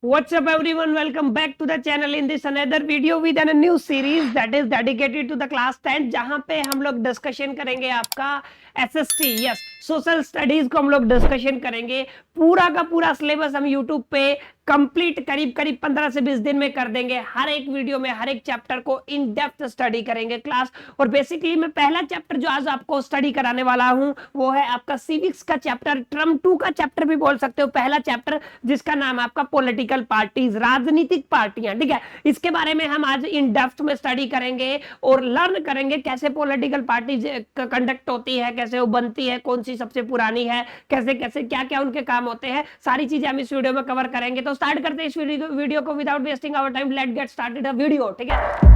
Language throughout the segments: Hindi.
What's up everyone, welcome back to the channel in this another video with a new series that is dedicated to the class 10 जहां पे हम लोग डिस्कशन करेंगे आपका एसएसटी यस सोशल स्टडीज को हम लोग डिस्कशन करेंगे। पूरा का पूरा सिलेबस हम यूट्यूब पे कंप्लीट करीब करीब 15 से 20 दिन में कर देंगे। हर एक वीडियो में हर एक चैप्टर को इन डेप्थ स्टडी करेंगे क्लास। और बेसिकली मैं पहला चैप्टर जो आज आपको स्टडी कराने वाला हूं वो है आपका सिविक्स का चैप्टर, टर्म 2 का चैप्टर भी बोल सकते हो, पहला चैप्टर जिसका नाम है आपका पॉलिटिकल पार्टीज, राजनीतिक पार्टियां। ठीक है, इसके बारे में हम आज इन डेप्थ में स्टडी करेंगे और लर्न करेंगे कैसे पॉलिटिकल पार्टीज कंडक्ट होती है, कैसे वो बनती है, कौन सी सबसे पुरानी है, कैसे कैसे क्या क्या उनके काम होते हैं, सारी चीजें हम इस वीडियो में कवर करेंगे। तो स्टार्ट करते हैं इस वीडियो को without wasting our time. Let's get started the video. ठीक है,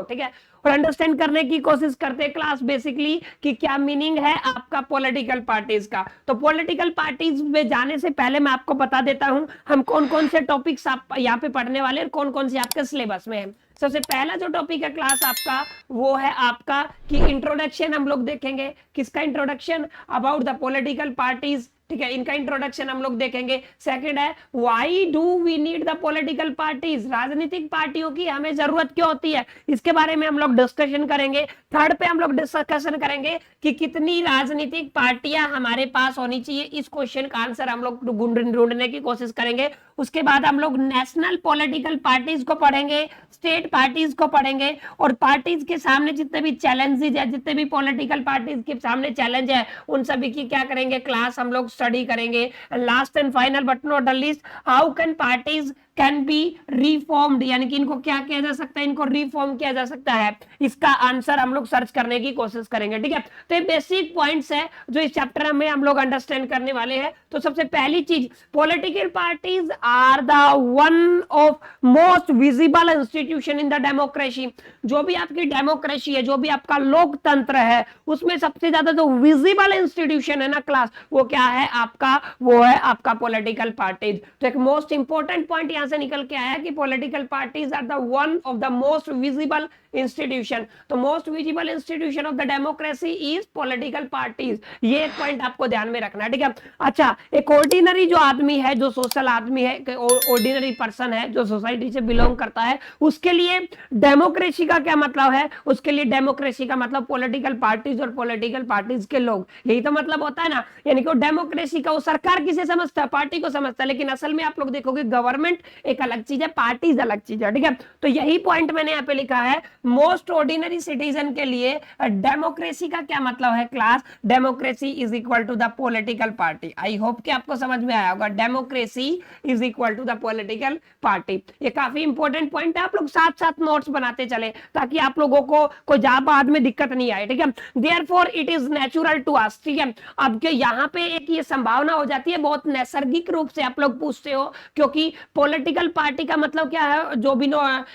ठीक है, और अंडरस्टैंड करने की कोशिश करते हैं क्लास बेसिकली कि क्या मीनिंग है आपका पॉलिटिकल पार्टीज का। तो पॉलिटिकल पार्टीज में जाने से पहले मैं आपको बता देता हूं हम कौन कौन से टॉपिक्स आप यहाँ पे पढ़ने वाले और कौन कौन से आपके सिलेबस में है। सबसे पहला जो टॉपिक है क्लास आपका वो है आपका कि इंट्रोडक्शन हम लोग देखेंगे। किसका introduction? About the political parties. ठीक है, इनका इंट्रोडक्शन हम लोग देखेंगे। सेकंड है why do we need the political parties, राजनीतिक पार्टियों की हमें जरूरत क्यों होती है, इसके बारे में हम लोग डिस्कशन करेंगे। थर्ड पे हम लोग डिस्कशन करेंगे कि कितनी राजनीतिक पार्टियां हमारे पास होनी चाहिए, इस क्वेश्चन का आंसर हम लोग ढूंढने की कोशिश करेंगे। उसके बाद हम लोग नेशनल पॉलिटिकल पार्टीज को पढ़ेंगे, स्टेट पार्टीज को पढ़ेंगे और पार्टीज के सामने जितने भी चैलेंजेस है, जितने भी पॉलिटिकल पार्टीज के सामने चैलेंज है, उन सभी की क्या करेंगे क्लास हम लोग स्टडी करेंगे। Last and final but not the least, how can parties can be reformed, यानी कि इनको क्या किया जा सकता है, इनको रिफॉर्म किया जा सकता है, इसका आंसर हम लोग सर्च करने की कोशिश करेंगे। ठीक है, तो ये बेसिक पॉइंट्स है जो इस चैप्टर में हम लोग अंडरस्टैंड करने वाले हैं। तो सबसे पहली चीज, political parties are the one of most visible institution in the democracy. जो भी आपकी डेमोक्रेसी है, जो भी आपका लोकतंत्र है, उसमें सबसे ज्यादा जो विजिबल इंस्टीट्यूशन है ना क्लास, वो क्या है आपका, वो है आपका पॉलिटिकल पार्टीज। तो एक मोस्ट इंपॉर्टेंट पॉइंट यहां से निकल के आया कि political parties are the one of the most visible institution. तो most visible institution of the democracy is political parties, ये एक पॉइंट आपको ध्यान में रखना है। ठीक है, अच्छा, एक ऑर्डिनरी जो आदमी है, जो सोशल आदमी है, ऑर्डिनरी पर्सन है जो सोसाइटी से बिलोंग करता है, उसके लिए डेमोक्रेसी का क्या मतलब है? उसके लिए डेमोक्रेसी का मतलब पॉलिटिकल पार्टीज और पॉलिटिकल पार्टीज के लोग, यही तो मतलब होता है ना। यानी कि डेमोक्रेसी का वो सरकार किसे समझता है? पार्टी को समझता है, लेकिन असल में आप लोग देखोगे गवर्नमेंट एक अलग चीज है, पार्टीज अलग चीज है। ठीक है, तो यही पॉइंट मैंने यहाँ पे लिखा है। मोस्ट ऑर्डिनरी सिटीजन के लिए डेमोक्रेसी का क्या मतलब है class? Democracy is equal to the political party. I hope कि आपको समझ में आया होगा, democracy is equal to the political party. ये काफी इंपॉर्टेंट पॉइंट है, आप लोग साथ साथ नोट्स बनाते चले ताकि आप लोगों को कोई बाद में दिक्कत नहीं आए। ठीक है, therefore it is natural to us. ठीक है, अब के यहाँ पे एक ये संभावना हो जाती है, बहुत नैसर्गिक रूप से आप लोग पूछते हो, क्योंकि पॉलिटिकल पार्टी का मतलब क्या है, जो भी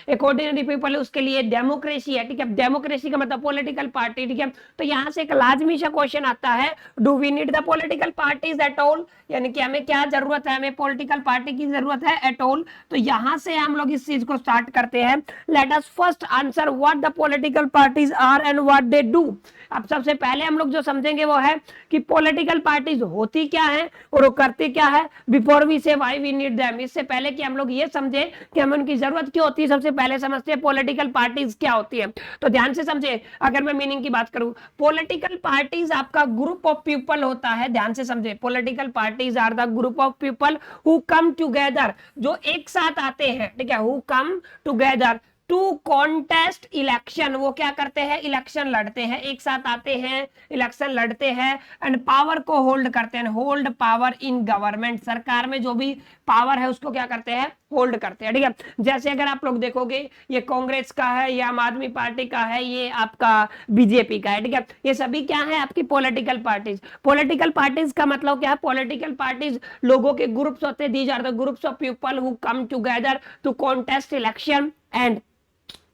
एक ऑर्डिनरी पीपल है उसके लिए डेमोक्रेसी है। ठीक है, डेमोक्रेसी का मतलब पॉलिटिकल पार्टी। ठीक है, तो यहां से एक लाजमी सा क्वेश्चन आता है, do we need the political parties at all, यानी कि हमें क्या जरूरत है, हमें पॉलिटिकल पार्टी की जरूरत है एट ऑल। तो यहां से हम लोग इस चीज को स्टार्ट करते हैं। Let us first answer what the political parties are and what they do. अब सबसे पहले हम लोग जो समझेंगे वो है कि पॉलिटिकल पार्टीज होती क्या है और वो करती क्या है, बिफोर वी से व्हाई वी नीड देम। इससे पहले कि हम लोग ये समझे कि हमें उनकी जरूरत क्यों होती है, सबसे पहले समझते हैं पॉलिटिकल पार्टीज क्या होती है। तो ध्यान से समझे, अगर मैं मीनिंग की बात करूं, पॉलिटिकल पार्टीज आपका ग्रुप ऑफ पीपल होता है। ध्यान से समझे, political parties are the group of people who come together, जो एक साथ आते हैं। ठीक है, who come together to contest election, वो क्या करते हैं, इलेक्शन लड़ते हैं, एक साथ आते हैं, इलेक्शन लड़ते हैं, एंड पावर को होल्ड करते हैं, होल्ड पावर इन गवर्नमेंट, सरकार में जो भी पावर है उसको क्या करते हैं, होल्ड करते हैं। ठीक है, जैसे अगर आप लोग देखोगे ये कांग्रेस का है, ये आम आदमी पार्टी का है, ये आपका बीजेपी का है। ठीक है, ये सभी क्या है आपकी पॉलिटिकल पार्टीज। पॉलिटिकल पार्टीज का मतलब क्या है, पॉलिटिकल पार्टीज लोगों के ग्रुप्स होते हैं, these are the groups of people who come together to contest election and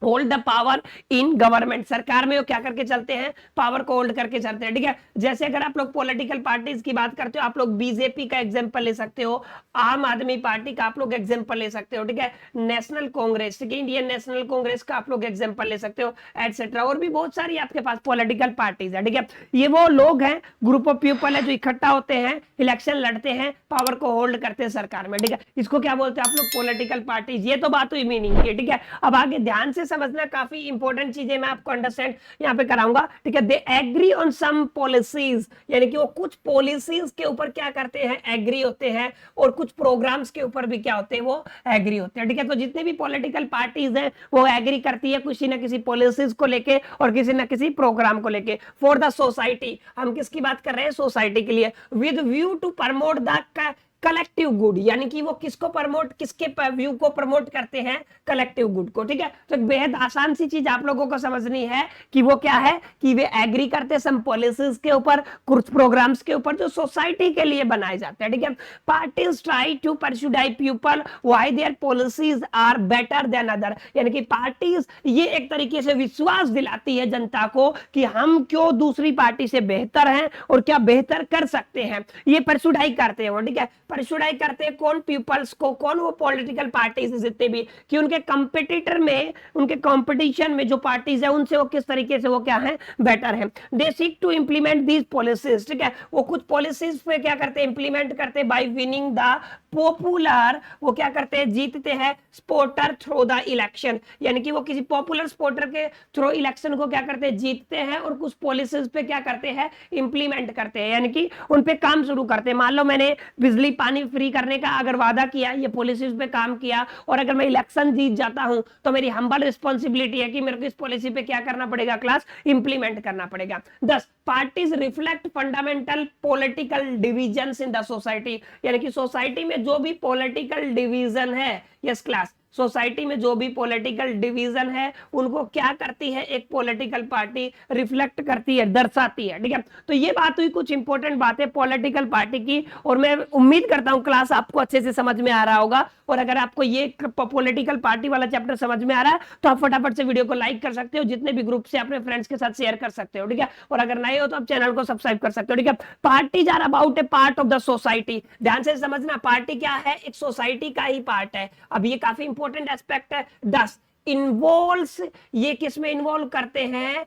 hold the power in government, सरकार में वो क्या करके चलते हैं, पावर को होल्ड करके चलते हैं, ठीक है। जैसे अगर आप लोग पॉलिटिकल पार्टीज की बात करते हो, आप लोग बीजेपी का एग्जांपल ले सकते हो, आम आदमी पार्टी का आप लोग एग्जांपल ले सकते हो, ठीक है, नेशनल कांग्रेस, ठीक है, इंडियन नेशनल कांग्रेस का आप लोग एग्जांपल ले सकते हो, एटसेट्रा। और भी बहुत सारी आपके पास पॉलिटिकल पार्टीज है, ठीक है। ये वो लोग हैं, ग्रुप ऑफ पीपल है जो इकट्ठा होते हैं, इलेक्शन लड़ते हैं, पावर को होल्ड करते हैं सरकार में, ठीक है। इसको क्या बोलते हैं आप लोग, पॉलिटिकल पार्टीज। ये तो बात हुई मीनिंग की, ठीक है। अब आगे ध्यान से समझना, काफी इंपॉर्टेंट चीजें मैं आपको अंडरस्टैंड यहाँ पे कराऊंगा, ठीक है। They agree on some policies, यानी कि वो कुछ पॉलिसीज के ऊपर क्या करते हैं, एग्री होते हैं, और कुछ प्रोग्राम्स के ऊपर भी क्या होते हैं, वो एग्री होते हैं, ठीक है। तो जितने भी पॉलिटिकल पार्टीज हैं वो एग्री करती है किसी ना किसी पॉलिसीज को लेके और किसी ना किसी प्रोग्राम को लेके। फॉर द सोसाइटी, हम किसकी बात कर रहे हैं, सोसाइटी के लिए। With view to promote the collective good, यानी कि वो किसको प्रमोट, किसके व्यू को प्रमोट करते हैं, कलेक्टिव गुड को, ठीक है। तो एक बेहद आसान सी चीज आप लोगों को समझनी है कि वो क्या है, कि वे एग्री करते हैं सम पॉलिसीज के ऊपर, कुछ प्रोग्राम्स के ऊपर जो सोसाइटी के लिए बनाए जाते हैं, ठीक है। Parties try to persuade people why their policies are better than other, यानी कि पार्टीज ये एक तरीके से विश्वास दिलाती है जनता को कि हम क्यों दूसरी पार्टी से बेहतर हैं और क्या बेहतर कर सकते हैं, ये परस्यूडाई करते हैं वो, ठीक है। परसुडाई करते हैं कौन, पीपल्स को, कौन, वो पॉलिटिकल पार्टीज जितने भी, कि उनके कंपटीटर में, उनके कंपटीशन में जो पार्टीज है उनसे वो किस तरीके से वो क्या है, बेटर है। They seek to implement these policies, ठीक है। वो कुछ पॉलिसीज पे क्या करते हैं, इंप्लीमेंट करते हैं बाय विनिंग द पॉपुलर, वो क्या करते हैं, जीतते हैं सपोर्टर थ्रू द इलेक्शन, यानी कि वो किसी पॉपुलर सपोर्टर के थ्रू इलेक्शन को क्या करते हैं, जीतते हैं, और कुछ पॉलिसीज पे क्या करते हैं, इंप्लीमेंट करते हैं, यानी कि उन पे काम शुरू करते हैं। मान लो मैंने बिजली पानी फ्री करने का अगर वादा किया, ये पॉलिसीज पे काम किया, और अगर मैं इलेक्शन जीत जाता हूं तो मेरी हम्बल रिस्पॉन्सिबिलिटी है कि मेरे को इस पॉलिसी पे क्या करना पड़ेगा, क्लास, इंप्लीमेंट करना पड़ेगा। 10 parties reflect fundamental political divisions in the society, यानी कि सोसाइटी में जो भी पॉलिटिकल डिवीजन है, यस क्लास, सोसाइटी में जो भी पॉलिटिकल डिवीजन है उनको क्या करती है, एक पॉलिटिकल पार्टी रिफ्लेक्ट करती है, दर्शाती है, ठीक है। तो ये बात हुई कुछ इंपॉर्टेंट बातें पॉलिटिकल पार्टी की, और मैं उम्मीद करता हूं क्लास आपको अच्छे से समझ में आ रहा होगा। और अगर आपको ये पॉलिटिकल पार्टी वाला चैप्टर समझ में आ रहा है तो आप फटाफट से वीडियो को लाइक कर सकते हो, जितने भी ग्रुप से अपने फ्रेंड्स के साथ शेयर कर सकते हो, ठीक है। और अगर नए हो तो आप चैनल को सब्सक्राइब कर सकते हो, ठीक है। Parties are about a part of the society, ध्यान से समझना, पार्टी क्या है, एक सोसाइटी का ही पार्ट है। अब ये काफी इंपॉर्टेंट एस्पेक्ट है। 10 इन्वॉल्व्स, ये किस में इन्वॉल्व करते हैं,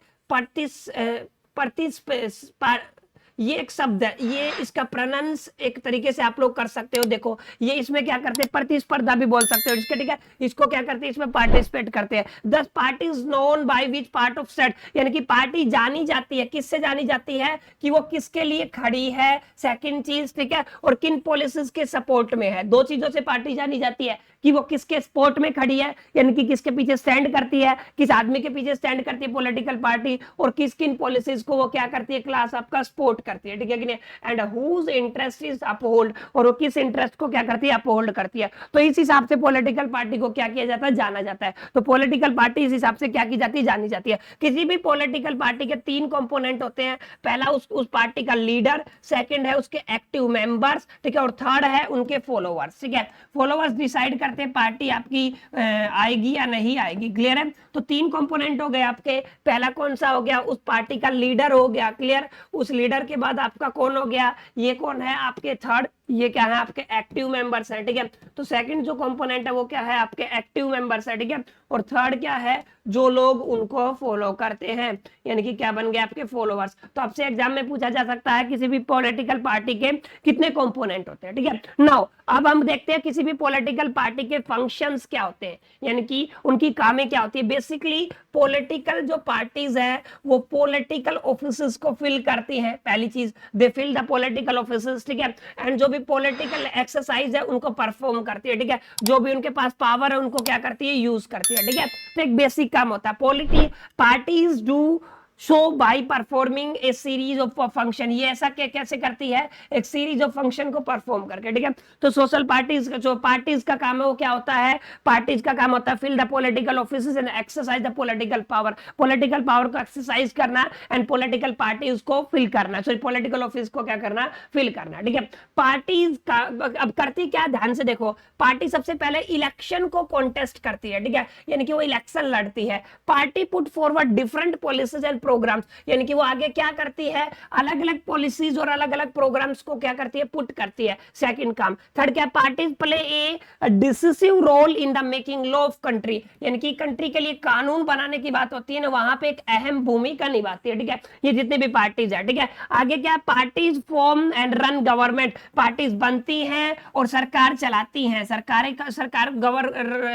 ये एक शब्द है, ये इसका प्रोनाउंस एक तरीके से आप लोग कर सकते हो, देखो ये इसमें क्या करते हैं, प्रतिस्पर्धा भी बोल सकते हो इसके, ठीक है। इसको क्या करते हैं, इसमें पार्टिसिपेट करते हैं। 10 parties known by which part of set, यानी कि पार्टी जानी जाती है, किससे जानी जाती है, कि वो किसके लिए खड़ी है, सेकंड चीज, ठीक है, और किन पॉलिसीज के सपोर्ट में है। दो चीजों से पार्टी जानी जाती है, कि वो किसके सपोर्ट में खड़ी है, यानी कि किसके पीछे स्टैंड करती है, किस आदमी के पीछे स्टैंड करती है पॉलिटिकल पार्टी, और किस किन पॉलिसीज को वो क्या करती है, क्लास आपका सपोर्ट करती है, ठीक है कि नहीं। And whose interest is uphold, और वो किस इंटरेस्ट को क्या करती है, अपहोल्ड करती है। तो इस हिसाब से पॉलिटिकल पार्टी को क्या किया जाता है, जाना जाता है। तो पॉलिटिकल पार्टी इस हिसाब से क्या की जाती है, जानी जाती है। किसी भी पॉलिटिकल पार्टी के 3 कंपोनेंट होते हैं, पहला उस पार्टी का लीडर, सेकंड है उसके एक्टिव मेंबर्स, ठीक है, और थर्ड है उनके फॉलोअर्स, ठीक है। फॉलोअर्स डिसाइड करते हैं पार्टी आपकी आएगी या नहीं आएगी, क्लियर है। तो 3 कंपोनेंट हो गए आपके, पहला कौन सा हो गया, उस पार्टी का लीडर हो गया, क्लियर। उस लीडर के बाद आपका कौन हो गया, ये कौन है आपके थर्ड, ये क्या है आपके एक्टिव मेंबर्स है, ठीक है। तो सेकंड जो कंपोनेंट है वो क्या है, आपके एक्टिव मेंबर्स है, ठीक है। और थर्ड क्या है, जो लोग उनको फॉलो करते हैं, यानी कि क्या बन गए आपके फॉलोअर्स। तो आपसे एग्जाम में पूछा जा सकता है किसी भी पॉलिटिकल पार्टी के कितने कंपोनेंट होते हैं, ठीक है। नाउ अब हम देखते हैं किसी भी पॉलिटिकल पार्टी के फंक्शंस क्या होते हैं, यानी कि उनकी कामें क्या होती है। बेसिकली पॉलिटिकल जो पार्टीज है वो पॉलिटिकल ऑफिसेस को फिल करती है, पहली चीज, दे फिल द पॉलिटिकल ऑफिसेस, ठीक है। एंड जो भी पॉलिटिकल एक्सरसाइज है उनको परफॉर्म करती है, ठीक है। जो भी उनके पास पावर है उनको क्या करती है, यूज करती है, ठीक है। तो एक बेसिक काम होता है, parties do show by performing A series of function, ये ऐसा कैसे करती है, एक सीरीज ऑफ फंक्शन को परफॉर्म करके, ठीक है। तो सोशल पार्टीज का जो पार्टीज का काम है वो क्या होता है, पार्टीज का काम होता है fill the political offices and exercise the political power, political power को एक्सरसाइज करना एंड पॉलिटिकल पार्टीज को फिल करना, सॉरी पॉलिटिकल ऑफिस को क्या करना, फिल करना, ठीक है। पार्टीज का अब करती क्या, ध्यान से देखो, पार्टी सबसे पहले इलेक्शन को कॉन्टेस्ट करती है, ठीक है, यानी कि वो इलेक्शन लड़ती है। Party put forward different policies and programmes, यानी कि वो आगे क्या करती है, अलग अलग पॉलिसीज और अलग अलग प्रोग्राम्स को क्या करती है, पुट करती है। सेकंड काम, थर्ड क्या, parties play a decisive role in the making law of country, यानी कि कंट्री के लिए कानून बनाने की बात होती है ना, वहां पे एक अहम भूमिका निभाती है, ठीक है। ये जितने भी पार्टीज है, ठीक है। आगे क्या, parties form and run government, parties बनती हैं और सरकार चलाती हैं, सरकार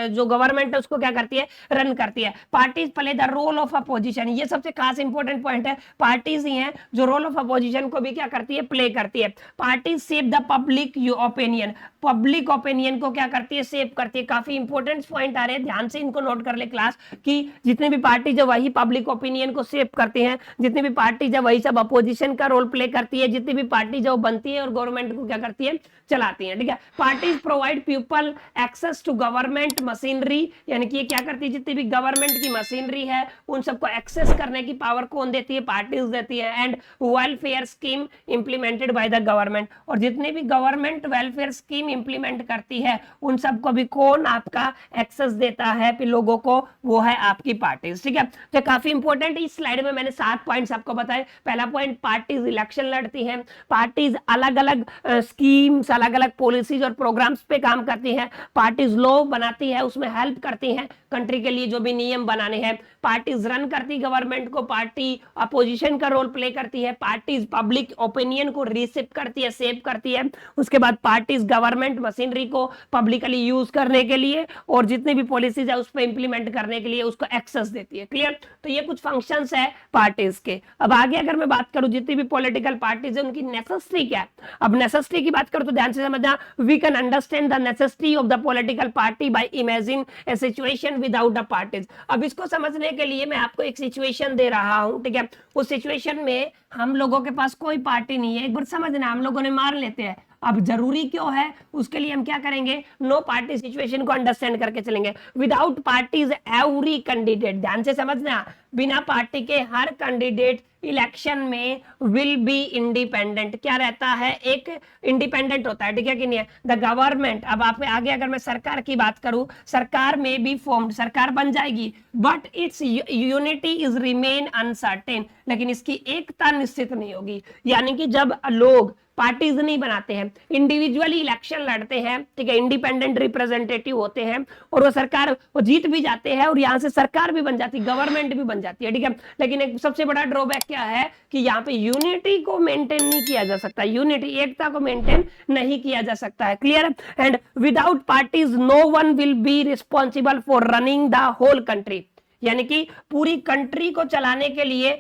जो गवर्नमेंट है उसको क्या करती है, रन करती है। Parties play the role of opposition, ये सबसे खास इंपॉर्टेंट पॉइंट है, पार्टीज ही हैं जो रोल ऑफ अपोजिशन को भी क्या करती है, प्ले करती है। Parties shape the public opinion, public opinion को क्या करती है, शेप करती है। काफी इंपॉर्टेंट पॉइंट आ रहे हैं, ध्यान से इनको नोट कर ले क्लास, कि जितने भी पार्टी जो वही पब्लिक ओपिनियन को शेप करती हैं, जितनी भी पार्टी जब वही सब अपोजिशन का रोल प्ले करती है, जितनी भी पार्टी जो बनती है और गवर्नमेंट को क्या करती है, चलाती है, ठीक है। Parties provide people access to government machinery, यानी कि ये क्या करती है, जितनी भी गवर्नमेंट की मशीनरी है उन सबको एक्सेस करने की पावर कौन देती है, पार्टीज देती है। And welfare scheme implemented by the government, और जितने भी गवर्नमेंट वेलफेयर स्कीम इंप्लीमेंट करती है उन सबको भी कौन आपका एक्सेस देता है फिर लोगों को, वो है आपकी पार्टीज, ठीक है। तो काफी इंपॉर्टेंट, इस स्लाइड में मैंने 7 पॉइंट्स आपको बताए। पहला पॉइंट, पार्टीज इलेक्शन लड़ती हैं, पार्टीज अलग अलग स्कीम्स, अलग अलग पॉलिसीज और प्रोग्राम्स पे काम करती हैं, पार्टीज लॉ बनाती है, उसमें हेल्प करती हैं कंट्री के लिए जो भी नियम बनाने हैं, पार्टीज रन करती गवर्नमेंट को, पार्टी अपोजिशन का रोल प्ले करती है, पार्टीज पब्लिक ओपिनियन को रिसीव करती है, सेव करती है। उसके बाद पार्टीज गवर्नमेंट मशीनरी को पब्लिकली यूज करने के लिए और जितनी भी पॉलिसीज है उस पर इंप्लीमेंट करने के लिए उसको एक्सेस देती है। क्लियर, तो ये कुछ फंक्शंस है पार्टीज के। अब आगे अगर मैं बात करूं जितनी भी पॉलिटिकल पार्टीज है उनकी नेसेसिटी क्या है, अब नेसेसिटी की बात करूं तो ध्यान से समझना, we can understand the necessity of the political party by imagine a situation without the parties. अब इसको समझने के लिए मैं आपको एक सिचुएशन दे रहा हूं, ठीक है। उस सिचुएशन में हम लोगों के पास कोई पार्टी नहीं है, एक बार समझना, हम लोगों ने मान लेते हैं। अब जरूरी क्यों है, उसके लिए हम क्या करेंगे, नो पार्टी सिचुएशन को अंडरस्टैंड करके चलेंगे। विदाउट पार्टीज एवरी कैंडिडेट, ध्यान से समझना, बिना पार्टी के हर कैंडिडेट इलेक्शन में विल बी इंडिपेंडेंट, क्या रहता है, एक इंडिपेंडेंट होता है, ठीक है कि नहीं है। द गवर्नमेंट, अब आप आगे अगर मैं सरकार की बात करूं, सरकार में बी फॉर्म्ड, सरकार बन जाएगी, but it's unity is remain uncertain, लेकिन इसकी एकता निश्चित नहीं होगी। यानी कि जब लोग पार्टीज नहीं बनाते हैं, इंडिविजुअली इलेक्शन लड़ते हैं, ठीक है, इंडिपेंडेंट रिप्रेजेंटेटिव होते हैं और वो सरकार वो जीत भी जाते हैं और यहां से सरकार भी बन जाती है, गवर्नमेंट भी बन जाती है, ठीक है। लेकिन एक सबसे बड़ा ड्रॉबैक क्या है कि यहाँ पे यूनिटी को मेंटेन नहीं किया जा सकता, यूनिटी एकता को मेंटेन नहीं किया जा सकता है। Clear, and without parties no one will be responsible for running the whole country, यानी कि पूरी कंट्री को चलाने के लिए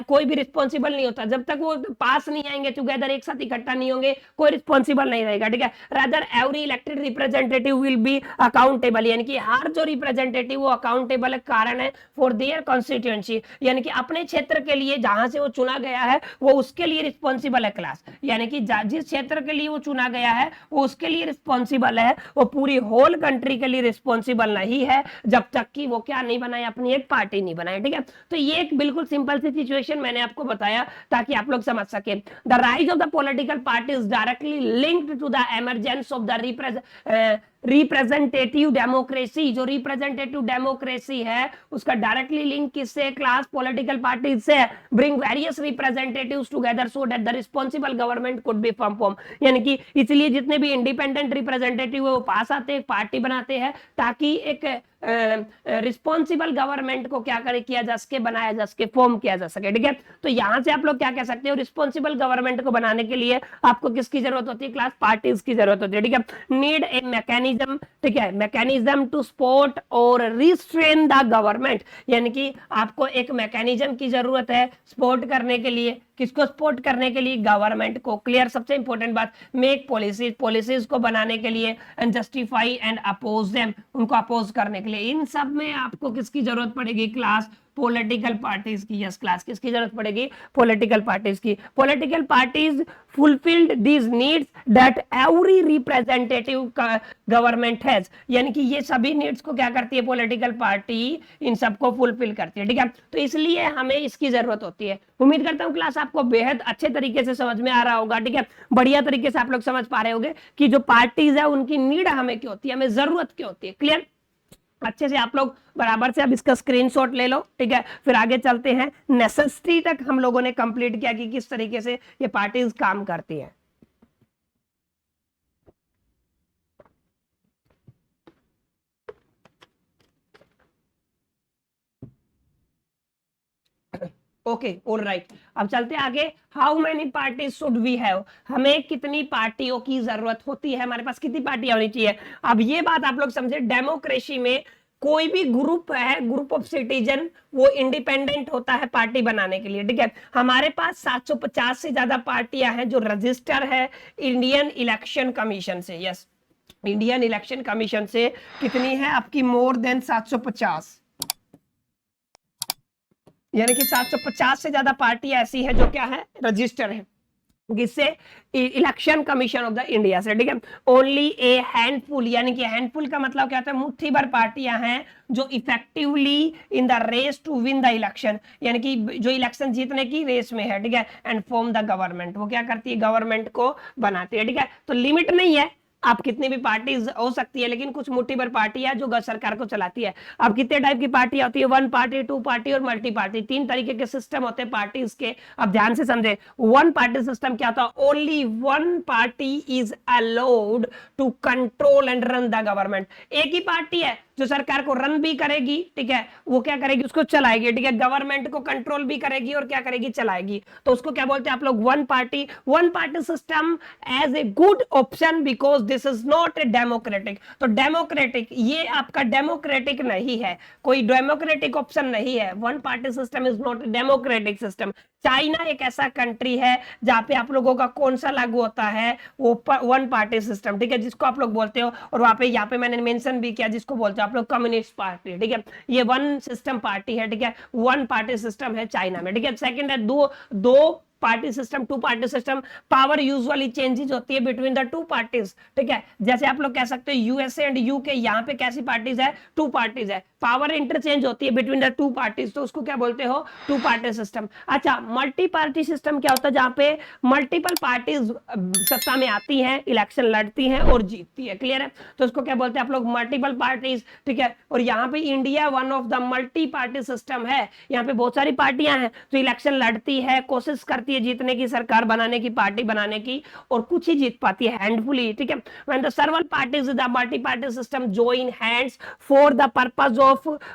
कोई भी रिस्पॉन्सिबल नहीं होता, जब तक वो पास नहीं आएंगे टुगेदर, एक साथ इकट्ठा नहीं होंगे, कोई रिस्पॉन्सिबल नहीं रहेगा, ठीक है। Rather every elected representative will be accountable, यानी कि हर जो रिप्रेजेंटेटिव वो अकाउंटेबल कारण है फॉर देयर कॉन्स्टिट्यूएंसी, यानी कि अपने क्षेत्र के लिए जहां से वो चुना गया है वो उसके लिए रिस्पॉन्सिबल है क्लास, यानी कि जिस क्षेत्र के लिए वो चुना गया है वो उसके लिए रिस्पॉन्सिबल है, वो पूरी होल कंट्री के लिए रिस्पॉन्सिबल नहीं है जब तक कि वो क्या नहीं बनाए, अपनी एक पार्टी नहीं बनाए, ठीक है। तो ये एक बिल्कुल सिंपल सी सिचुएशन मैंने आपको बताया ताकि आप लोग समझ सके। The rise of the political party is directly linked to the emergence of the representative democracy, जो रिप्रेजेंटेटिव डेमोक्रेसी है उसका डायरेक्टली लिंक किससे, क्लास पॉलिटिकल पार्टी से। Bring various representatives together so that the responsible government could be form, यानी कि इसलिए जितने भी इंडिपेंडेंट रिप्रेजेंटेटिव है वो पास आते हैं, पार्टी बनाते हैं ताकि एक रिस्पॉन्सिबल गवर्नमेंट को क्या करे किया जा सके, बनाया जा सके, फॉर्म किया जा सके, ठीक है। तो यहां से आप लोग क्या कह सकते हो, रिस्पॉन्सिबल गवर्नमेंट को बनाने के लिए आपको किसकी जरूरत होती है, क्लास पार्टीज की जरूरत होती है, ठीक है। नीड ए मैकेनिज्म, ठीक है, मैकेनिज्म टू सपोर्ट और रिस्ट्रेन द गवर्नमेंट, यानी कि आपको एक मैकेनिज्म की जरूरत है सपोर्ट करने के लिए, किसको सपोर्ट करने के लिए, गवर्नमेंट को। क्लियर, सबसे इंपॉर्टेंट बात, मेक पॉलिसीज को बनाने के लिए, and justify and oppose them, उनको अपोज करने के लिए। इन सब में आपको किसकी जरूरत पड़ेगी क्लास, पॉलिटिकल पार्टीज की। यस क्लास, किसकी जरूरत पड़ेगी? पॉलिटिकल पार्टीज की। Political parties fulfilled these needs that every representative government has, यानी कि ये सभी नीड्स को क्या करती है पॉलिटिकल पार्टी, इन सबको फुलफिल करती है, ठीक है। तो इसलिए हमें इसकी जरूरत होती है। उम्मीद करता हूं क्लास आपको बेहद अच्छे तरीके से समझ में आ रहा होगा, ठीक है। बढ़िया तरीके से आप लोग समझ पा रहे होंगे कि जो पार्टीज है उनकी नीड हमें क्यों होती है, हमें जरूरत क्यों होती है। क्लियर? अच्छे से आप लोग बराबर से अब इसका स्क्रीनशॉट ले लो, ठीक है। फिर आगे चलते हैं, नेसेसिटी तक हम लोगों ने कंप्लीट किया कि किस तरीके से ये पार्टीज काम करती है। ओके, ऑलराइट, अब चलते हैं आगे। How many parties should we have, हमें कितनी पार्टियों की जरूरत होती है, हमारे पास कितनी पार्टियां होनी चाहिए। अब ये बात आप लोग समझे, डेमोक्रेसी में कोई भी ग्रुप है, ग्रुप ऑफ सिटीजन, वो इंडिपेंडेंट होता है पार्टी बनाने के लिए, ठीक है। हमारे पास 750 से ज्यादा पार्टियां हैं जो रजिस्टर है इंडियन इलेक्शन कमीशन से। यस, इंडियन इलेक्शन कमीशन से कितनी है आपकी? मोर देन 750, यानी कि 750 से ज्यादा पार्टी ऐसी है जो क्या है? रजिस्टर है, जिससे election commission of the India से, ठीक है। ओनली ए हैंडफुल, यानी कि हैंडफुल का मतलब क्या होता है? मुट्ठी भर पार्टियां हैं जो effectively in the race to win the election, यानी कि जो इलेक्शन जीतने की रेस में है, ठीक है। एंड फॉर्म द गवर्नमेंट, वो क्या करती है? गवर्नमेंट को बनाती है, ठीक है। तो लिमिट नहीं है, आप कितनी भी पार्टीज हो सकती है, लेकिन कुछ मुट्ठी भर पार्टी है जो सरकार को चलाती है। अब कितने टाइप की पार्टियां होती है? वन पार्टी, टू पार्टी और मल्टी पार्टी, तीन तरीके के सिस्टम होते हैं पार्टीज के। अब ध्यान से समझे, वन पार्टी सिस्टम क्या होता है? Only one party is allowed to control and run the government. एक ही पार्टी है जो सरकार को रन भी करेगी, ठीक है, वो क्या करेगी? उसको चलाएगी, ठीक है। गवर्नमेंट को कंट्रोल भी करेगी और क्या करेगी? चलाएगी। तो उसको क्या बोलते हैं आप लोग? One party. One party system as a good option because this is not a democratic. तो डेमोक्रेटिक, ये आपका डेमोक्रेटिक नहीं है, कोई डेमोक्रेटिक ऑप्शन नहीं है। One party system is not a democratic system. China एक ऐसा कंट्री है जहां पे आप लोगों का कौन सा लागू होता है? वो वन पार्टी सिस्टम, ठीक है, जिसको आप लोग बोलते हो। और वहां पे यहाँ पे मैंने मेंशन भी किया, जिसको बोलते हो आप लोग कम्युनिस्ट पार्टी, ठीक है। ये वन सिस्टम पार्टी है, ठीक है, वन पार्टी सिस्टम है चाइना में, ठीक है। सेकंड है दो party system, two party system. Power usually changes होती है बिटवीन द टू पार्टीज, ठीक है। जैसे आप लोग कह सकते हो यूएसए एंड यूके, यहाँ पे कैसी पार्टीज है? टू पार्टीज है। पावर इंटरचेंज होती है बिटवीन द टू पार्टीज, तो उसको क्या बोलते हो? Two party system. अच्छा, मल्टी पार्टी सिस्टम क्या होता है? जहां पे मल्टीपल पार्टीज सत्ता में आती हैं, इलेक्शन लड़ती हैं और जीतती है। क्लियर है? तो उसको क्या बोलते हैं आप लोग? मल्टीपल पार्टीज, ठीक है। और यहाँ पे India one of the multi party system है। यहाँ पे बहुत सारी पार्टियां हैं जो इलेक्शन लड़ती है, कोशिश करती है जीतने की, सरकार बनाने की, पार्टी बनाने की, और कुछ ही जीत पाती है, हैंडफुली, ठीक है। When the several parties in the multi-party system join hands for the purpose of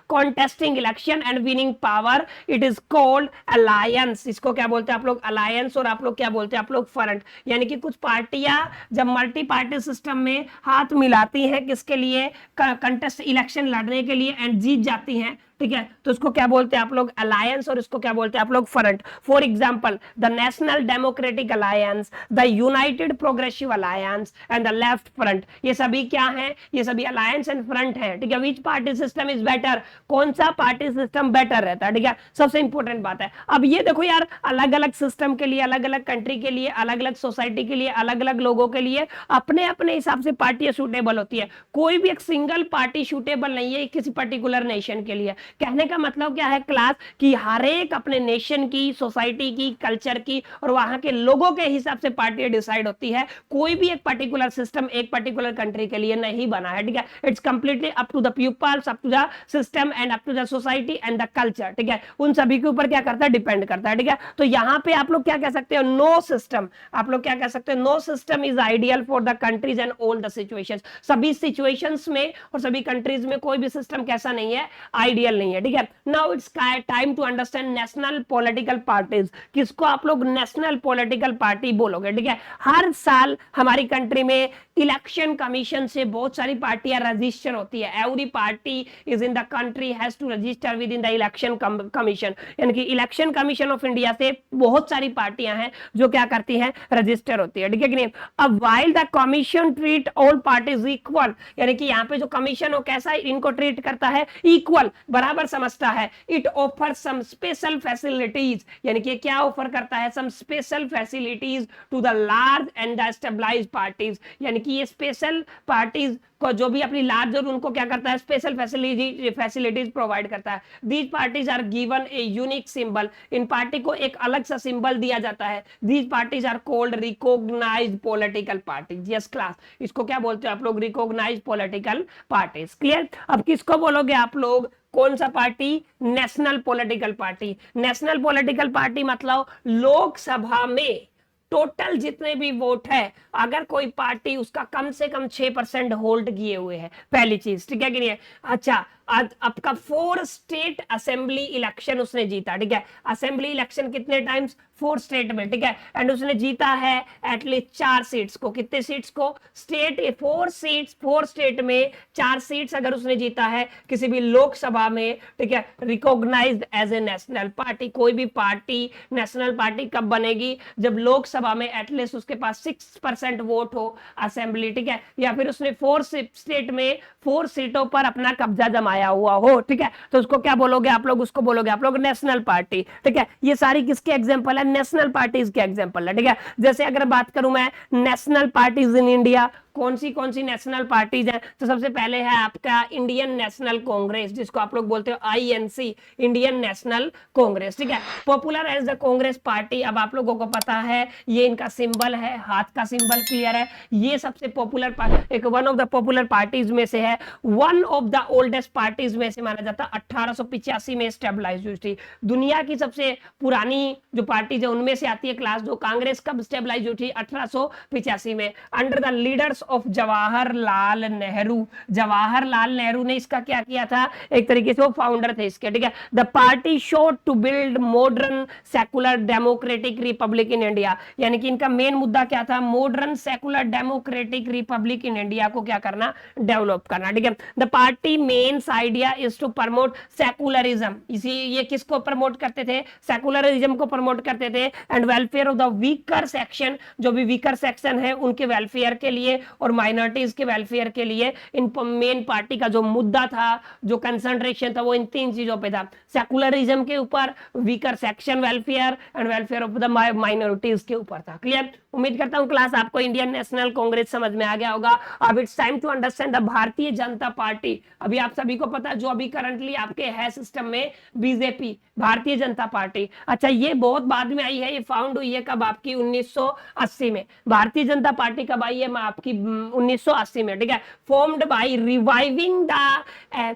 contesting election and winning power, it is called alliance। इसको क्या बोलते हैं आप लोग? अलायंस। और आप लोग क्या बोलते हैं आप लोग? फ्रंट। यानी कि कुछ पार्टियां जब मल्टी पार्टी सिस्टम में हाथ मिलाती हैं, किसके लिए? कंटेस्ट इलेक्शन लड़ने के लिए, एंड जीत जाती हैं, ठीक है, तो इसको क्या बोलते हैं आप लोग? अलायंस। और इसको क्या बोलते हैं आप लोग? Front. For example, the national democratic alliance, the United progressive alliance and the left front, ये सभी क्या हैं? ये सभी अलायंस एंड फ्रंट हैं, ठीक है। विच पार्टी सिस्टम इज बेटर? कौन सा पार्टी सिस्टम बेटर रहता है, ठीक है, सबसे इंपॉर्टेंट बात है। अब ये देखो यार, अलग अलग सिस्टम के लिए, अलग अलग कंट्री के लिए, अलग अलग सोसाइटी के लिए, अलग अलग लोगों के लिए अपने अपने हिसाब से पार्टियां सूटेबल होती है। कोई भी एक सिंगल पार्टी सूटेबल नहीं है किसी पर्टिकुलर नेशन के लिए। कहने का मतलब क्या है क्लास? कि हर एक अपने नेशन की, सोसाइटी की, कल्चर की और वहां के लोगों के हिसाब से पार्टी डिसाइड होती है। कोई भी एक पर्टिकुलर सिस्टम एक पर्टिकुलर कंट्री के लिए नहीं बना है, ठीक है। It's completely up to the peoples, up to the system and up to the society and the culture, ठीक है। उन सभी के ऊपर क्या करता है? डिपेंड करता है, ठीक है। तो यहां पे आप लोग क्या कह सकते हो? No system. आप लोग क्या कह सकते हो? No system is ideal for the countries and all the situations. सभी सिचुएशंस में और सभी कंट्रीज में कोई भी सिस्टम कैसा नहीं है? आइडियल नहीं है, ठीक है। Now it's time to understand national political parties. किसको आप लोग नेशनल पॉलिटिकल पार्टी बोलोगे, ठीक है। हर साल हमारी कंट्री में इलेक्शन कमीशन से बहुत सारी पार्टियां रजिस्टर होती है। Every party is in the country has to register with in the election commission, यानी कि इलेक्शन कमीशन ऑफ इंडिया से बहुत सारी पार्टियां हैं जो क्या करती हैं, रजिस्टर होती है, ठीक है कि नहीं। अब while the commission treat all parties equal, यानी कि यहाँ पे जो कमीशन हो कैसा इनको ट्रीट करता है, इक्वल, बराबर समझता है। It offer some special facilities, यानी कि क्या ऑफर करता है, some special facilities to the large and the stabilized parties, यानी कि ये स्पेशल पार्टीज को जो भी अपनी लार्ज और उनको क्या करता है, स्पेशल फैसिलिटीज प्रोवाइड करता है। These parties are given a unique symbol, इन पार्टी को एक अलग सा सिंबल दिया जाता है। These parties are called recognized political parties. Yes class, इसको क्या बोलते हो आप लोग, रिकॉग्नाइज्ड पॉलिटिकल पार्टीज। क्लियर। अब किसको बोलोगे आप लोग, कौन सा party, national political party. National political party मतलब लोकसभा में टोटल जितने भी वोट है, अगर कोई पार्टी उसका कम से कम 6% होल्ड किए हुए है, पहली चीज, ठीक है कि नहीं है। अच्छा, आपका 4 स्टेट असेंबली इलेक्शन उसने जीता, ठीक है। असेंबली इलेक्शन कितने टाइम्स, 4 स्टेट में, ठीक है। एंड उसने जीता है एटलीस्ट 4 सीट्स को, कितने सीट्स को, स्टेट 4 सीट्स, 4 स्टेट में 4 सीट्स अगर उसने जीता है किसी भी लोकसभा में, ठीक है, recognized as a national party. कोई भी पार्टी नेशनल पार्टी कब बनेगी, जब लोकसभा में एटलीस्ट उसके पास 6% वोट हो असेंबली, ठीक है, या फिर उसने 4 स्टेट में 4 सीटों पर अपना कब्जा जमाया हुआ हो, ठीक है। तो उसको क्या बोलोगे आप लोग, उसको बोलोगे आप लोग नेशनल पार्टी, ठीक है। ये सारी किसके एग्जांपल है, नेशनल पार्टीज के एग्जांपल है, ठीक है। जैसे अगर बात करूं मैं नेशनल पार्टीज इन इंडिया, कौन सी नेशनल पार्टीज हैं, तो सबसे पहले है आपका इंडियन नेशनल कांग्रेस, जिसको आप लोग बोलते हो आईएनसी, इंडियन नेशनल कांग्रेस, ठीक है। Popular as the Congress party, अब आप लोगों को पता है ये इनका सिंबल है, हाथ का सिंबल, क्लियर है। ये सबसे पॉपुलर एक one of the popular parties में से है, one of the oldest parties में से माना जाता है। 1885 में स्टेबलाइज हुई थी। दुनिया की सबसे पुरानी जो पार्टीज है उनमें से आती है क्लास 2। कांग्रेस कब स्टेबलाइज हुई थी, 1885 में, under the leaders of Jawaharlal Nehru. Jawaharlal Nehru ने इसका क्या किया था, एक तरीके से वो फाउंडर थे इसके, ठीक है। The party showed to build modern secular democratic republic in India, यानी कि इनका मेन मुद्दा क्या था, modern secular democratic republic in India को क्या करना, डेवलप करना, ठीक है। The party mains idea is to promote secularism, इसी ये किसको प्रमोट करते थे, सेकुलरिज्म को प्रमोट करते थे, and welfare of the weaker section, जो भी वीकर सेक्शन है उनके वेलफेयर के लिए और माइनॉरिटीज के वेलफेयर के लिए। इन मेन पार्टी का जो मुद्दा था, जो कंसंट्रेशन था, वो इन 3 चीजों पे था, सेकुलरिज्म के ऊपर, weaker section welfare and welfare of the minorities के ऊपर था। क्लियर। उम्मीद करता हूं क्लास आपको इंडियन नेशनल कांग्रेस समझ में आ गया होगा। अब it's time to understand the Bharatiya Janata party. अभी आप सभी को पता है जो अभी करंटली आपके है सिस्टम में, बीजेपी, भारतीय जनता पार्टी। अच्छा, ये बहुत बाद में आई है, ये फाउंड हुई है कब, आपकी 1980 में। भारतीय जनता पार्टी कब आई है, आपकी 1980 में, ठीक है। फॉर्म्ड बाय रिवाइविंग द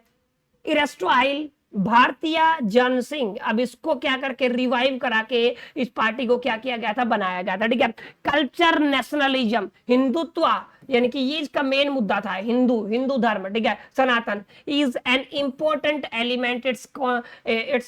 इरस्टवाइल भारतीय जन सिंह। अब इसको क्या करके रिवाइव करा के इस पार्टी को क्या किया गया था, बनाया गया था, ठीक है। कल्चर नेशनलिज्म, हिंदुत्व, यानी कि ये इसका मेन मुद्दा था, हिंदू धर्म, ठीक है, Sanatan, is an important element its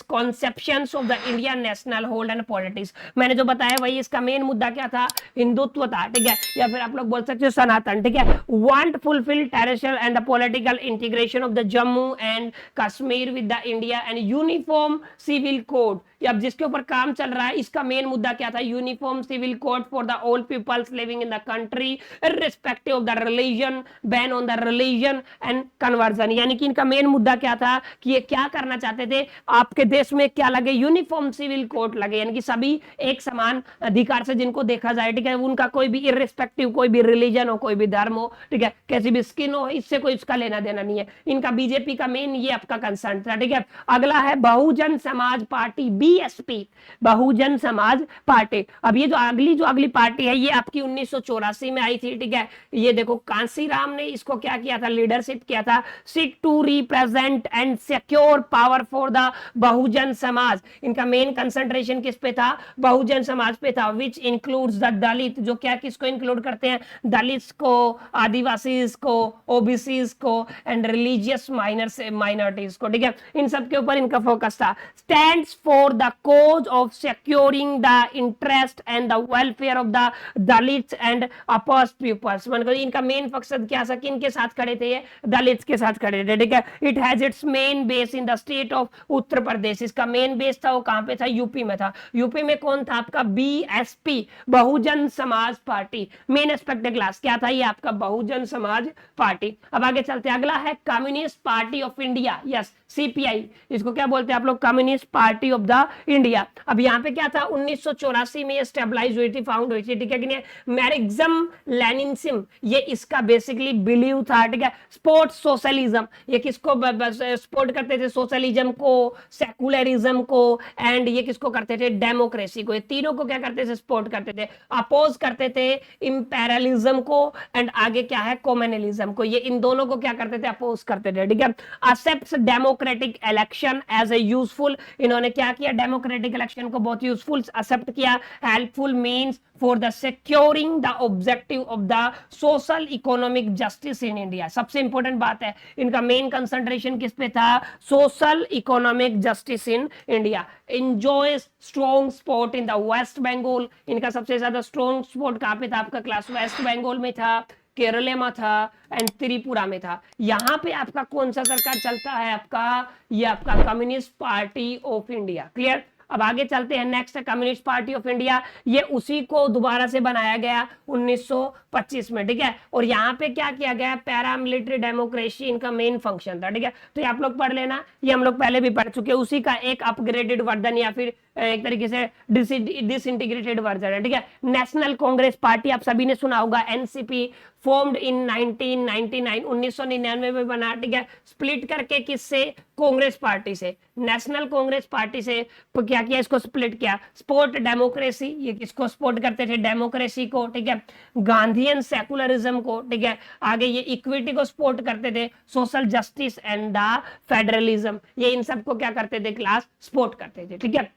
conceptions of the Indian national hold and politics. मैंने जो बताया वही इसका मेन मुद्दा क्या था, हिंदुत्व था, ठीक है, या फिर आप लोग बोल सकते हो सनातन, ठीक है। Want fulfil territorial and the political integration of the Jammu and Kashmir with the India and uniform civil code. अब जिसके ऊपर काम चल रहा है, इसका मेन मुद्दा क्या था, uniform civil code for the all peoples living in the country irrespective of the religion, ban on the religion and conversion. यानी कि इनका मेन मुद्दा क्या था कि ये क्या करना चाहते थे, आपके देश में क्या लगे, यूनिफॉर्म सिविल कोड लगे, यानी कि सभी एक समान अधिकार से जिनको देखा जाए, ठीक है, उनका कोई भी इर्रिस्पेक्टिव, कोई भी रिलीजन हो, कोई भी धर्म हो, ठीक है, कैसी भी स्किन हो, इससे कोई इसका लेना देना नहीं है। इनका बीजेपी का मेन ये आपका कंसर्न था, ठीक है। अगला है Bahujan Samaj party, BSP, Bahujan Samaj party. अब ये जो अगली पार्टी है, ये आपकी 1984 में आई थी, ठीक है। ये देखो कांसीराम ने इसको क्या किया था, लीडरशिप किया था, seek to represent and secure power for the Bahujan Samaj. इनका मेन कंसंट्रेशन किस पे था, बहुजन समाज पे था, विच इंक्लूड्स द दलित, जो क्या किसको इंक्लूड करते हैं, दलित को, आदिवासी को, ओबीसी को एंड रिलीजियस माइनॉरिटीज को, ठीक है। इन सब के ऊपर इनका फोकस था। Stands for the cause of securing the interest and the welfare of the Dalits and oppressed peoples। करो, इनका मेन मकसद क्या था, किन के साथ खड़े थे, ये दलित के साथ खड़े थे, ठीक है। It has its main base in the state of Uttar Pradesh, इसका मेन बेस था वो कहां पे था, यूपी में था। यूपी में कौन था आपका, BSP, Bahujan Samaj party. Main aspect class क्या था, ये आपका बहुजन समाज पार्टी। अब आगे चलते हैं, अगला है communist party of India, yes CPI, इसको क्या बोलते हैं आप लोग, communist party of the India. अब यहाँ पे क्या था, 1984 में ये स्टेबलाइज हुई थी, फाउंड हुई थी, ठीक है कि नहीं। मैरिज्म लेनिनिज्म ये इसका बेसिकली बिलीव था, ठीक है। स्पोर्ट सोशलिज्म, ये किसको सपोर्ट करते थे, सोशलिज्म को, सेकुलरिज्म को, एंड ये किसको करते थे, डेमोक्रेसी को। ये तीनों को क्या करते थे, सपोर्ट करते थे, अपोज करते थे इंपेरियलिज्म को, एंड आगे क्या है, कम्युनलिज्म को। ये इन दोनों को क्या करते थे, अपोज करते थे, ठीक है। Accepts democratic election as a useful, इन्होंने क्या किया, डेमोक्रेटिक इलेक्शन को बहुत यूजफुल एक्सेप्ट किया, helpful means for the securing the objective of the social economic justice in India. सबसे इंपॉर्टेंट बात है, इनका मेन कंसंट्रेशन किस पे था, social economic justice in India. Enjoys strong support in the West Bengal, इनका सबसे ज्यादा स्ट्रॉन्ग सपोर्ट कहां पे था आपका क्लास, वेस्ट बंगाल में था, केरल में था, एंड त्रिपुरा में था। यहां पे आपका कौन सा सरकार चलता है आपका, ये आपका communist party of India. Clear. अब आगे चलते हैं, नेक्स्ट है कम्युनिस्ट पार्टी ऑफ इंडिया, ये उसी को दोबारा से बनाया गया 1925 में, ठीक है। और यहाँ पे क्या किया गया, पैरामिलिट्री डेमोक्रेसी इनका मेन फंक्शन था, ठीक है। तो ये आप लोग पढ़ लेना, ये हम लोग पहले भी पढ़ चुके हैं, उसी का एक अपग्रेडेड वर्जन या फिर एक तरीके से डिसइंटीग्रेटेड वर्जन है, ठीक है। नेशनल कांग्रेस पार्टी आप सभी ने सुना होगा, एनसीपी, फॉर्म्ड इन 1999, 1999 में बना, ठीक है। स्प्लिट करके किससे, कांग्रेस पार्टी से, नेशनल कांग्रेस पार्टी से क्या किया, इसको स्प्लिट किया। सपोर्ट डेमोक्रेसी, ये किसको सपोर्ट करते थे, डेमोक्रेसी को, ठीक है। गांधीयन सेकुलरिज्म को, ठीक है। आगे ये इक्विटी को सपोर्ट करते थे, social justice and the federalism, ये इन सबको क्या करते थे, क्लास सपोर्ट करते थे, ठीक है।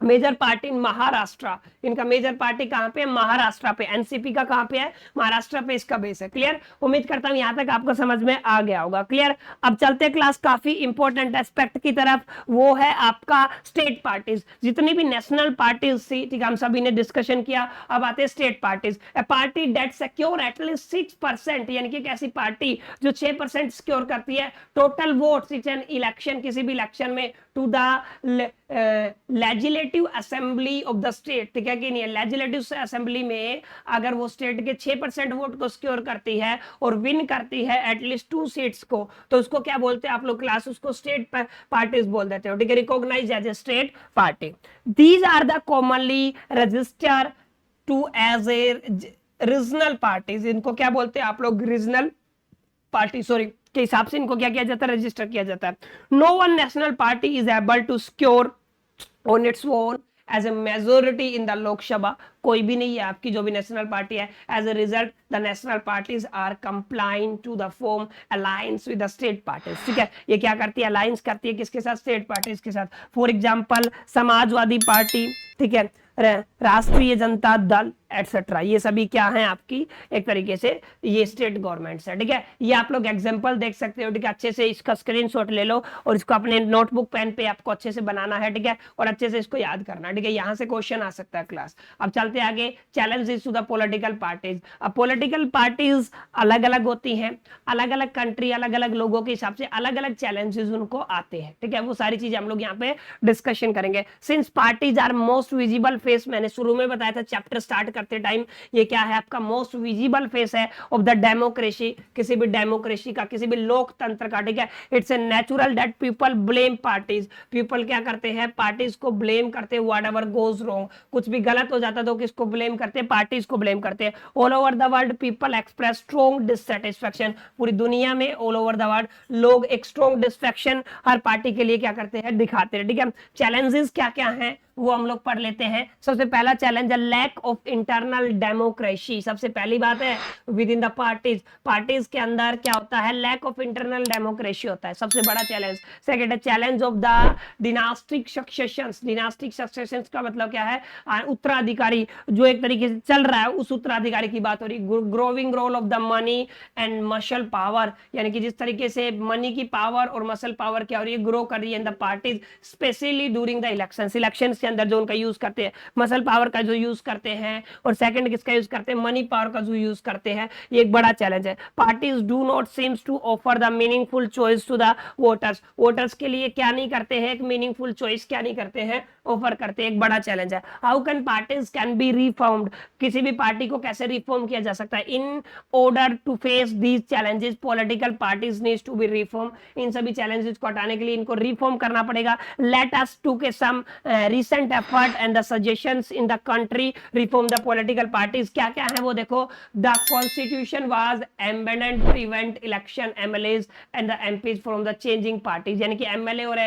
मेजर पार्टी इन महाराष्ट्र, इनका मेजर पार्टी कहां पे है, महाराष्ट्र पे। एनसीपी का कहां पे है, महाराष्ट्र पे इसका बेस है। क्लियर। उम्मीद करता हूं यहां तक आपको समझ में आ गया होगा। क्लियर। अब चलते हैं क्लास काफी इंपॉर्टेंट एस्पेक्ट की तरफ, वो है आपका स्टेट पार्टीज। जितनी भी नेशनल पार्टीज थी, ठीक है, हम सभी ने डिस्कशन किया। अब आते हैं स्टेट पार्टीज। ए पार्टी डेट सिक्योर एटलीस्ट 6%, यानी कि एक ऐसी पार्टी जो 6% सिक्योर करती है टोटल वोट्स इन इलेक्शन, किसी भी इलेक्शन में, to the legislative assembly of the state, ठीक है कि नहीं। लेजिस्लेटिव असेंबली में अगर वो स्टेट के 6% वोट को सिक्योर करती है और विन करती है एटलीस्ट 2 सीट्स को, तो उसको क्या बोलते हैं आप लोग क्लास, उसको स्टेट पार्टीज बोल देते हो, ठीक है। Recognize as a state party. These are the commonly register to as a regional parties, इनको क्या बोलते हैं आप लोग, रीजनल पार्टी, सॉरी, के हिसाब से इनको क्या किया जाता है, रजिस्टर किया जाता है। No one national party is able to secure on its own as a majority in the Lok Sabha, कोई भी नहीं है आपकी जो भी नेशनल पार्टी है। As a result the national parties are complaining to the form alliance with the state parties, ठीक है। ये क्या करती है, अलायंस करती है किसके साथ, स्टेट पार्टीज के साथ। फॉर एग्जांपल समाजवादी पार्टी, ठीक है, राष्ट्रीय जनता दल एटसेट्रा, ये सभी क्या हैं आपकी एक तरीके से ये स्टेट गवर्नमेंट्स है, ठीक है। ये आप लोग एग्जांपल देख सकते हो, ठीक है। अच्छे से इसका स्क्रीनशॉट ले लो और इसको अपने नोटबुक पेन पे आपको अच्छे से बनाना है, ठीक है, और अच्छे से इसको याद करना है, ठीक है। यहां से क्वेश्चन आ सकता है क्लास। अब चलते आगे, challenges to the political parties. अब पॉलिटिकल पार्टीज अलग अलग होती हैं, अलग अलग कंट्री, अलग अलग लोगों के हिसाब से अलग अलग चैलेंजेस उनको आते हैं, ठीक है। वो सारी चीजें हम लोग यहाँ पे डिस्कशन करेंगे। Since parties are most visible face, मैंने शुरू में बताया था चैप्टर स्टार्ट करते टाइम, ये क्या है आपका मोस्ट विजिबल फेस है ऑफ द डेमोक्रेसी, किसी भी डेमोक्रेसी का, किसी भी लोकतंत्र का, ठीक है। It's a natural that people blame parties, people क्या करते हैं, पार्टीज को ब्लेम करते हैं। व्हाटएवर गोज रॉन्ग, कुछ भी गलत हो जाता तो किसको ब्लेम करते हैं, पार्टीज को ब्लेम करते हैं। All over the world people express strong dissatisfaction, पूरी दुनिया में ऑल ओवर द वर्ल्ड लोग एक स्ट्रॉन्ग डिससैटिस्फैक्शन हर पार्टी के लिए क्या करते हैं, दिखाते हैं, ठीक है। चैलेंजेस क्या क्या हैं वो हम लोग पढ़ लेते हैं। सबसे पहला चैलेंज है लैक ऑफ इंटरनल डेमोक्रेसी, सबसे पहली बात है with in the parties, parties के अंदर क्या होता है, लैक ऑफ इंटरनल डेमोक्रेसी होता है, सबसे बड़ा चैलेंज। सेकंड है challenge of the डिनास्टिक successions, डिनास्टिक successions का मतलब क्या है, उत्तराधिकारी जो एक तरीके से चल रहा है उस उत्तराधिकारी की बात हो रही। Growing role of the money and muscle power, यानी कि जिस तरीके से मनी की पावर और मसल पावर क्या हो रही है, ग्रो कर रही है in the parties, specially during the elections, elections के अंदर जो उनका यूज करते हैं, मसल पावर का जो यूज करते हैं, और सेकंड किसका यूज करते हैं, मनी पावर का जो यूज करते हैं। ये एक बड़ा चैलेंज है। Parties do not seems to offer the meaningful choice to the voters, voters के लिए क्या नहीं करते हैं, एक मीनिंगफुल चॉइस क्या नहीं करते हैं, ऑफर करते हैं, एक बड़ा चैलेंज है। How can parties can be reformed, किसी भी पार्टी को कैसे रिफॉर्म किया जा सकता है। In order to face these challenges political parties needs to be reform, इन सभी चैलेंजेस को हटाने के लिए इनको रिफॉर्म करना पड़ेगा। लेट अस टू के सम recent effort and the suggestions in the country reform the political parties, क्या क्या है वो देखो। the constitution was amended to prevent election MLAs and the MPs from the changing parties, यानी कि MLA और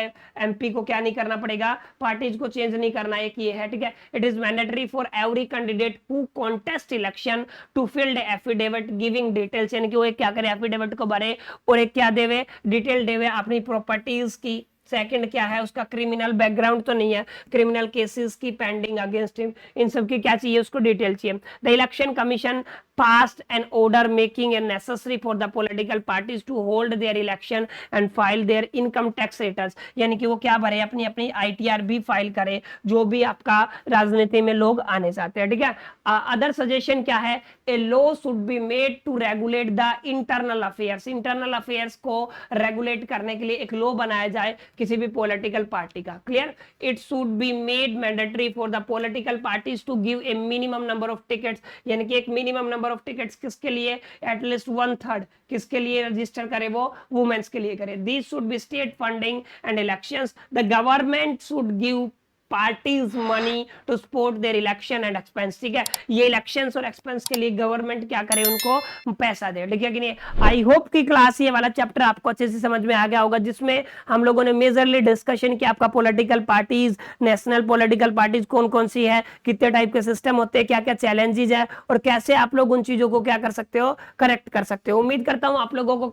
MP को क्या नहीं करना पड़ेगा, पार्टीज को चेंज नहीं करना, एक ये है, ठीक है। it is mandatory for every candidate who contest election to fill the affidavit giving details, यानी कि वो एक क्या करे, एफिडेविट को भरे और एक क्या देवे, डिटेल देवे अपनी प्रॉपर्टीज की। सेकंड क्या है, उसका क्रिमिनल बैकग्राउंड तो नहीं है, क्रिमिनल केसेस की पेंडिंग अगेंस्ट हिम, इन सब की क्या चाहिए, उसको डिटेल चाहिए। The election commission passed an order making it necessary for the political parties to hold their election and file their income tax returns, यानी कि वो क्या भरे, अपनी अपनी ITR भी फाइल करे, जो भी आपका राजनीति में लोग आने चाहते हैं, ठीक है। अदर सजेशन क्या है, a law should be made to regulate the internal affairs, internal affairs को रेगुलेट करने के लिए एक लॉ बनाया जाए किसी भी पॉलिटिकल पार्टी का। Clear, it should be made mandatory for the political parties to give a minimum number of tickets, यानी कि एक मिनिमम नंबर ऑफ टिकट्स किसके लिए, एटलीस्ट 1/3 किसके लिए रजिस्टर करे, वो वुमेन्स के लिए करे। This should be state funding and elections, the government should give parties money to support their election and expense, ठीक है। ये इलेक्शंस और एक्सपेंस के लिए गवर्नमेंट क्या करे, उनको पैसा दे, ठीक है कि नहीं। आई होप की क्लास ये वाला चैप्टर आपको अच्छे से समझ में आ गया होगा, जिसमें हम लोगों ने मेजरली डिस्कशन किया आपका political parties, national political parties कौन कौन सी है, कितने टाइप के सिस्टम होते हैं, क्या क्या चैलेंजेस है, और कैसे आप लोग उन चीजों को क्या कर सकते हो, करेक्ट कर सकते हो। उम्मीद करता हूं आप लोगों को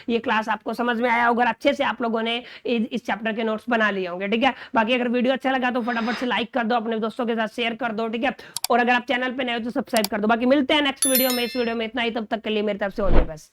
ये क्लास आपको समझ में आया होगा, अच्छे से आप लोगों ने इस चैप्टर के नोट्स बना लिए होंगे, ठीक है। बाकी अगर वीडियो अच्छा लगा तो फटाफट से लाइक कर दो, अपने दोस्तों के साथ शेयर कर दो, ठीक है। और अगर आप चैनल पे नए हो तो सब्सक्राइब कर दो। बाकी मिलते हैं नेक्स्ट वीडियो में, इस वीडियो में इतना ही, तब तक के लिए मेरी तरफ से ऑल द बेस्ट।